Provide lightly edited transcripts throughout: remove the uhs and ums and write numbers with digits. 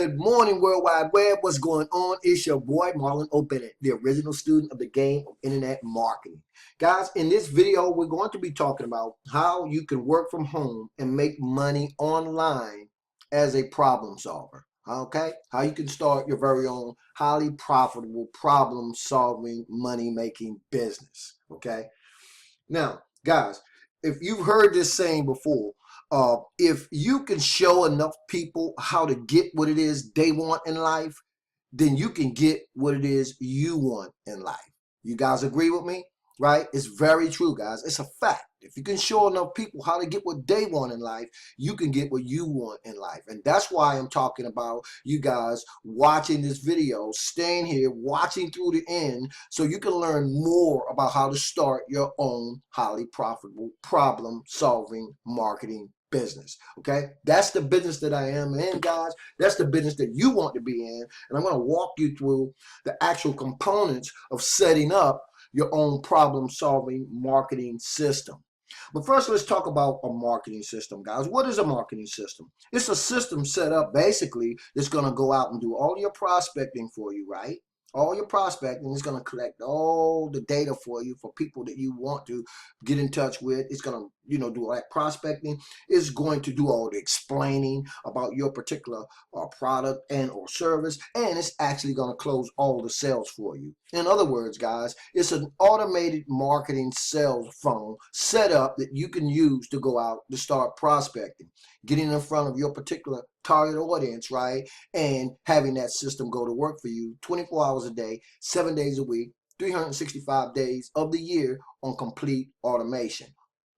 Good morning, World Wide Web. What's going on? It's your boy, Marlon O.Bennett, the original student of the game of internet marketing. Guys, in this video, we're going to be talking about how you can work from home and make money online as a problem solver. Okay? How you can start your very own highly profitable problem solving money making business. Okay? Now, guys, if you've heard this saying before, if you can show enough people how to get what it is they want in life, then you can get what it is you want in life. You guys agree with me? Right? It's very true, guys. It's a fact. If you can show enough people how to get what they want in life, you can get what you want in life. And that's why I'm talking about you guys watching this video, staying here, watching through the end, so you can learn more about how to start your own highly profitable problem-solving marketing business. Okay, that's the business that I am in, guys. That's the business that you want to be in, and I'm going to walk you through the actual components of setting up your own problem-solving marketing system. But first, let's talk about a marketing system, guys. What is a marketing system? It's a system set up basically that's going to go out and do all your prospecting for you, right? All your prospecting is going to collect all the data for you for people that you want to get in touch with. It's going to, do all that prospecting. It's going to do all the explaining about your particular product and or service, and it's actually going to close all the sales for you. In other words, guys, it's an automated marketing sales funnel set up that you can use to go out to start prospecting, getting in front of your particular target audience, right? And having that system go to work for you 24 hours a day, 7 days a week, 365 days of the year on complete automation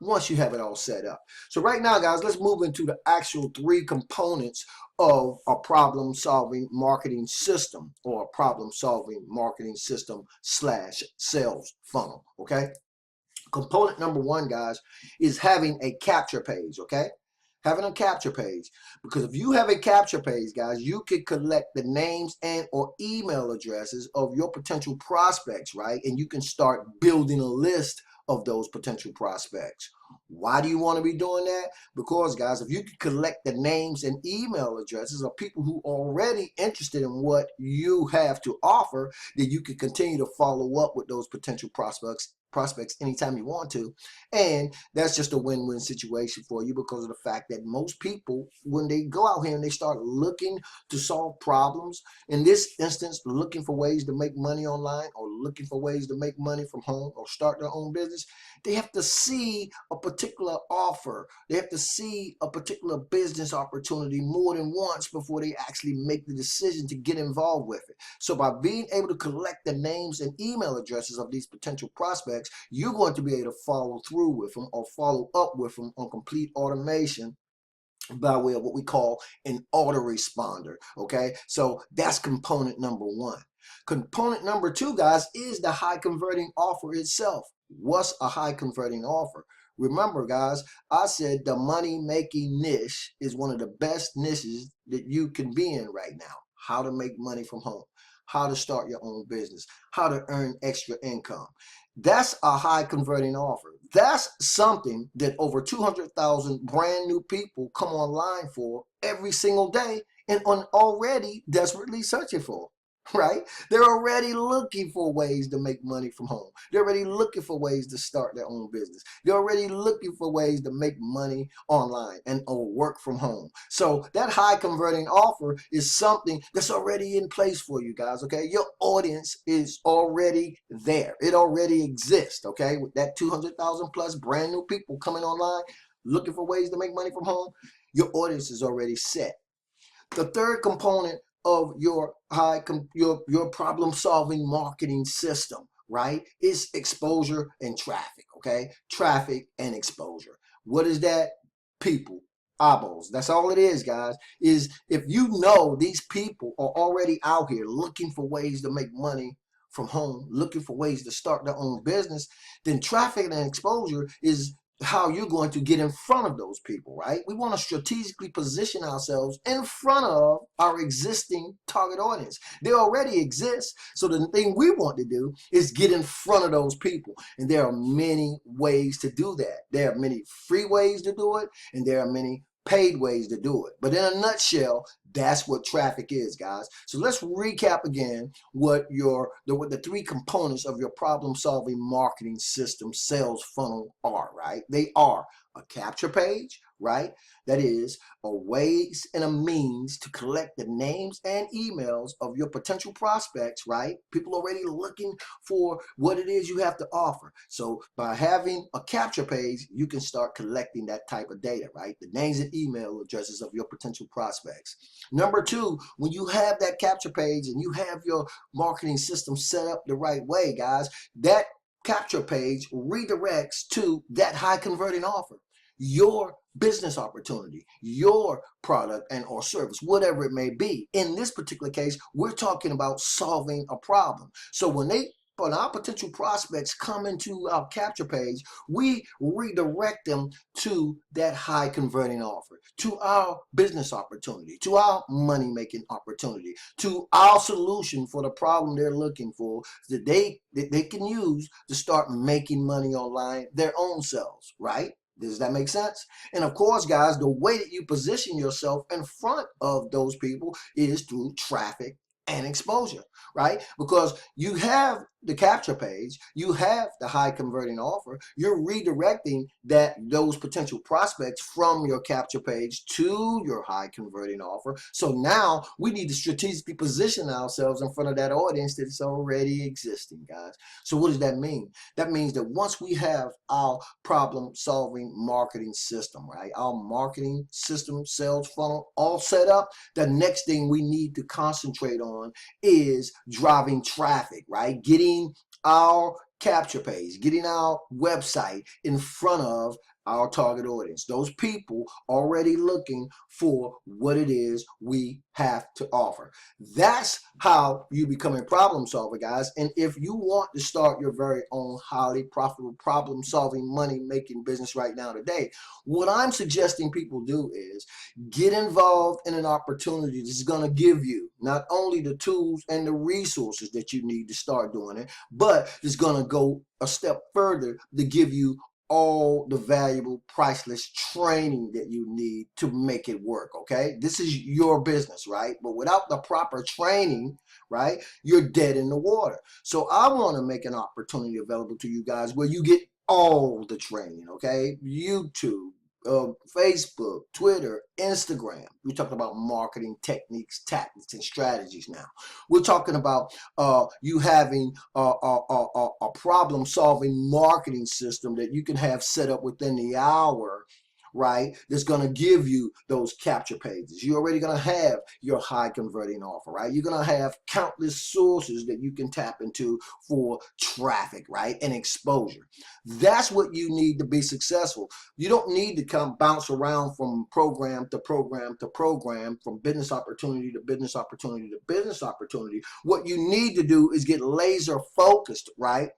once you have it all set up. So right now, guys, let's move into the actual three components of a problem-solving marketing system, or a problem-solving marketing system slash sales funnel, okay? Component number one, guys, is having a capture page, okay? Having a capture page, because if you have a capture page, guys, you can collect the names and or email addresses of your potential prospects, right? And you can start building a list of those potential prospects. Why do you want to be doing that? Because, guys, if you can collect the names and email addresses of people who are already interested in what you have to offer, then you can continue to follow up with those potential prospects anytime you want to. And that's just a win-win situation for you, because of the fact that most people, when they go out here and they start looking to solve problems, in this instance looking for ways to make money online, or looking for ways to make money from home, or start their own business, they have to see a particular offer. They have to see a particular business opportunity more than once before they actually make the decision to get involved with it. So by being able to collect the names and email addresses of these potential prospects, you're going to be able to follow through with them or follow up with them on complete automation by way of what we call an autoresponder. Okay, so that's component number one. Component number two, guys, is the high converting offer itself. What's a high converting offer? Remember, guys, I said the money making niche is one of the best niches that you can be in right now. How to make money from home, how to start your own business, how to earn extra income. That's a high converting offer. That's something that over 200,000 brand new people come online for every single day and are already desperately searching for, right? They're already looking for ways to make money from home. They're already looking for ways to start their own business. They're already looking for ways to make money online and or work from home. So that high converting offer is something that's already in place for you guys, okay? Your audience is already there. It already exists, okay? With that 200,000 plus brand new people coming online, looking for ways to make money from home, your audience is already set. The third component of your your problem-solving marketing system, right, is exposure and traffic, okay? Traffic and exposure. What is that? People, eyeballs. That's all it is, guys. Is if you know these people are already out here looking for ways to make money from home, looking for ways to start their own business, then traffic and exposure is how you're going to get in front of those people, right? We want to strategically position ourselves in front of our existing target audience. They already exist. So the thing we want to do is get in front of those people. And there are many ways to do that. There are many free ways to do it, and there are many paid ways to do it. But in a nutshell, That's what traffic is, guys. So let's recap again what the three components of your problem-solving marketing system sales funnel are, right? They are a capture page, right? That is a ways and a means to collect the names and emails of your potential prospects, right? People already looking for what it is you have to offer. So by having a capture page, you can start collecting that type of data, right? The names and email addresses of your potential prospects. Number two, when you have that capture page and you have your marketing system set up the right way, guys, that capture page redirects to that high converting offer, your business opportunity, your product and or service, whatever it may be. In this particular case, we're talking about solving a problem. So when our potential prospects come into our capture page, we redirect them to that high converting offer, to our business opportunity, to our money making opportunity, to our solution for the problem they're looking for that they can use to start making money online their own selves, right? Does that make sense? And of course, guys, the way that you position yourself in front of those people is through traffic and exposure, right? Because you have the capture page, you have the high converting offer, you're redirecting those potential prospects from your capture page to your high converting offer. So now we need to strategically position ourselves in front of that audience that's already existing, guys. So what does that mean? That means that once we have our problem solving marketing system, right? Our marketing system, sales funnel all set up, the next thing we need to concentrate on is driving traffic, right? Getting our capture page, getting our website in front of our target audience, those people already looking for what it is we have to offer. That's how you become a problem solver, guys. And if you want to start your very own highly profitable problem solving money making business right now today, what I'm suggesting people do is get involved in an opportunity that's going to give you not only the tools and the resources that you need to start doing it, but it's going to go a step further to give you all the valuable priceless training that you need to make it work. Okay, this is your business, right? But without the proper training, right, you're dead in the water. So I want to make an opportunity available to you guys where you get all the training. Okay, YouTube, Facebook, Twitter, Instagram. We're talking about marketing techniques, tactics, and strategies now. We're talking about you having a problem-solving marketing system that you can have set up within the hour, right? That's going to give you those capture pages. You're already going to have your high converting offer, right? You're going to have countless sources that you can tap into for traffic, right? And exposure. That's what you need to be successful. You don't need to come bounce around from program to program to program, from business opportunity to business opportunity to business opportunity. What you need to do is get laser focused, right?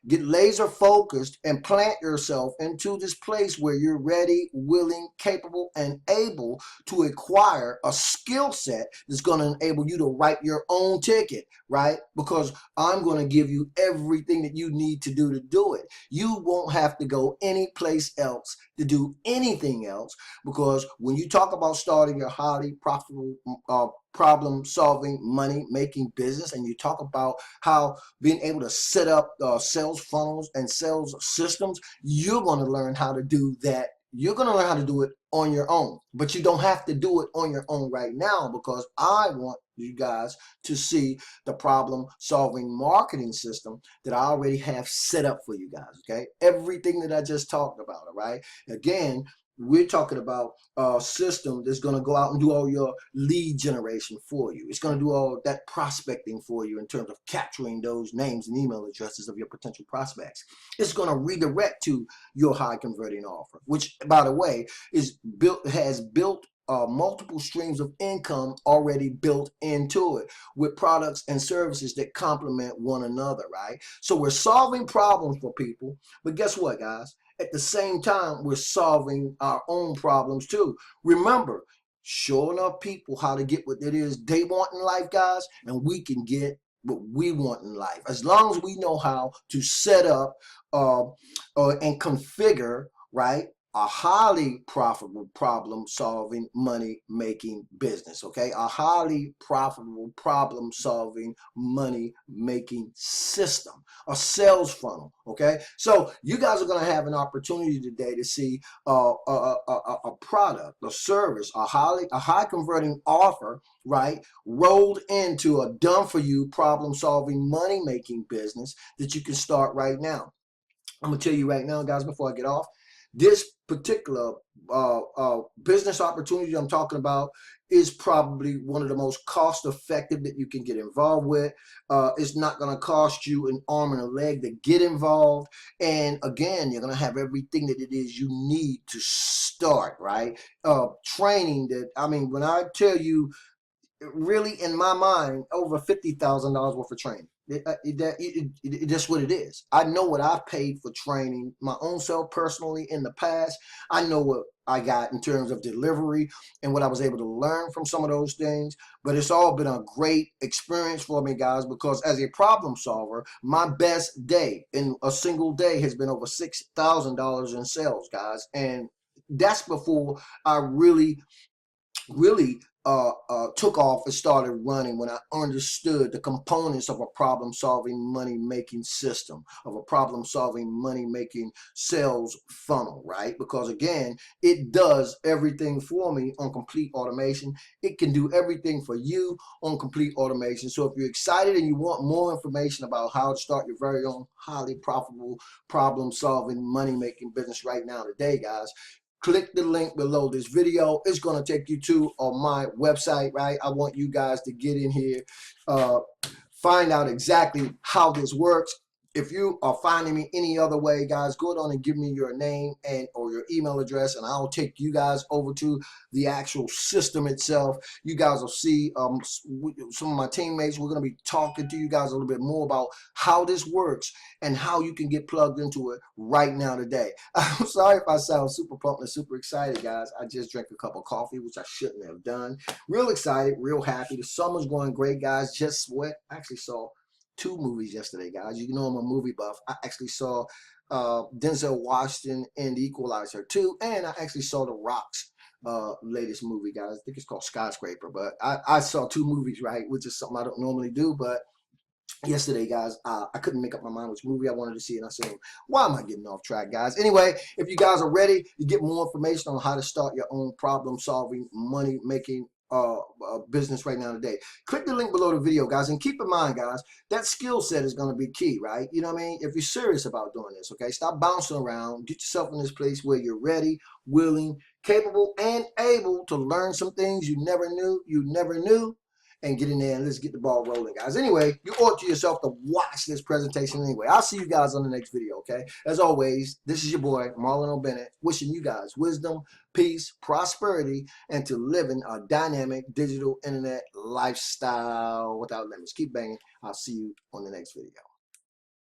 Get laser focused and plant yourself into this place where you're ready, willing, capable, and able to acquire a skill set that's going to enable you to write your own ticket, right? Because I'm going to give you everything that you need to do it. You won't have to go any place else to do anything else, because when you talk about starting your highly profitable problem solving money making business, and you talk about how being able to set up sales funnels and sales systems, you're going to learn how to do that. You're going to learn how to do it on your own, but you don't have to do it on your own right now, because I want you guys to see the problem solving marketing system that I already have set up for you guys. Okay, everything that I just talked about. All right, again, we're talking about a system that's going to go out and do all your lead generation for you. It's going to do all that prospecting for you in terms of capturing those names and email addresses of your potential prospects. It's going to redirect to your high converting offer, which, by the way, has built multiple streams of income already built into it, with products and services that complement one another, right? So we're solving problems for people, but guess what, guys? At the same time, we're solving our own problems too. Remember, showing up people how to get what it is they want in life, guys, and we can get what we want in life, as long as we know how to set up and configure, right, a highly profitable problem-solving money-making business, okay? A highly profitable problem-solving money-making system, a sales funnel, okay? So you guys are going to have an opportunity today to see a product, a service, a high converting offer, right, rolled into a done-for-you problem-solving money-making business that you can start right now. I'm gonna tell you right now, guys, before I get off, this particular business opportunity I'm talking about is probably one of the most cost effective that you can get involved with. It's not going to cost you an arm and a leg to get involved. And again, you're going to have everything that it is you need to start, right? Training that, I mean, when I tell you, really, in my mind, over $50,000 worth of training. That's what it is. I know what I've paid for training my own self personally in the past. I know what I got in terms of delivery and what I was able to learn from some of those things. But it's all been a great experience for me, guys, because as a problem solver, my best day in a single day has been over $6,000 in sales, guys. And that's before I really took off and started running, when I understood the components of a problem-solving money-making system, of a problem-solving money-making sales funnel, right? Because again, it does everything for me on complete automation. It can do everything for you on complete automation. So if you're excited and you want more information about how to start your very own highly profitable problem-solving money-making business right now today, guys, click the link below this video. It's going to take you to my website, right? I want you guys to get in here, find out exactly how this works. If you are finding me any other way, guys, go on and give me your name and or your email address, and I'll take you guys over to the actual system itself. You guys will see some of my teammates. We're going to be talking to you guys a little bit more about how this works and how you can get plugged into it right now today. I'm sorry if I sound super pumped and super excited, guys. I just drank a cup of coffee, which I shouldn't have done. Real excited, real happy. The summer's going great, guys. Just what I actually saw 2 movies yesterday, guys. You know I'm a movie buff. I actually saw Denzel Washington in The Equalizer 2, and I actually saw The Rock's latest movie, guys. I think it's called Skyscraper, but I saw 2 movies, right, which is something I don't normally do, but yesterday, guys, I couldn't make up my mind which movie I wanted to see, and I said, why am I getting off track, guys? Anyway, if you guys are ready to get more information on how to start your own problem-solving, money-making business right now today, click the link below the video, guys. And keep in mind, guys, that skill set is going to be key, right? You know what I mean? If you're serious about doing this, okay, stop bouncing around. Get yourself in this place where you're ready, willing, capable, and able to learn some things you never knew, and get in there and let's get the ball rolling, guys. Anyway, you ought to yourself to watch this presentation anyway. I'll see you guys on the next video, okay? As always, this is your boy, Marlon O.Bennett, wishing you guys wisdom, peace, prosperity, and to living a dynamic digital internet lifestyle without limits. Keep banging. I'll see you on the next video.